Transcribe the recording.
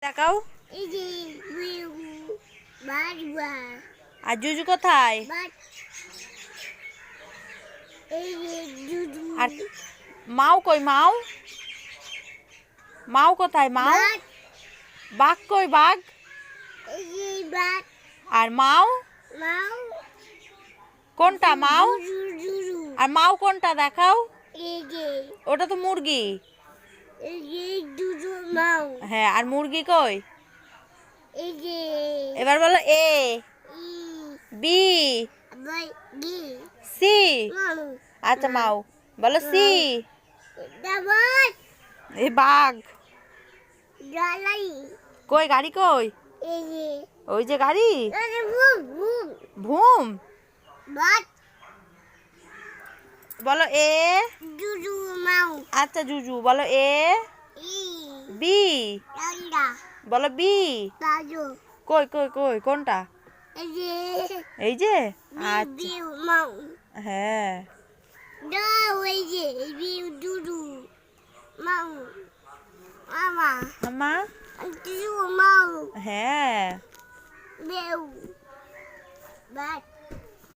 দেখাও। এই যে আর জুজু কোথায়? এই যে জুজু। আর মাও কই? মাও মাও কোথায়? মাও বাঘ কই? বাঘ। এই যে বাঘ। আর মাও মাও কোনটা? মাও জুজু। আর মাও কোনটা দেখাও? এই যে ওটা তো মুরগি। এই যে জুজু মাও। হ্যাঁ, আর মুরগি কই? এই যে এবার বলো এ ই বি বাই গি সি। মাও। আচ্ছা মাও বলো সি। দাবাত এ বাঘ গালাই। কই? গাড়ি কই? এই যে ওই যে গাড়ি। আরে বুম বুম ভুম। বাত বলো এ জুজু মাও। আচ্ছা জুজু বলো এ ই বি ডান্ডা বলো বি। বাজু। কই কই কই কোনটা? এই যে এই যে। আচ্ছা বিউ মাও। হ্যাঁ। দাও এই যে বিউ জুজু মাও। মামা মামা জুজু মাও। হ্যাঁ। বেউ বাত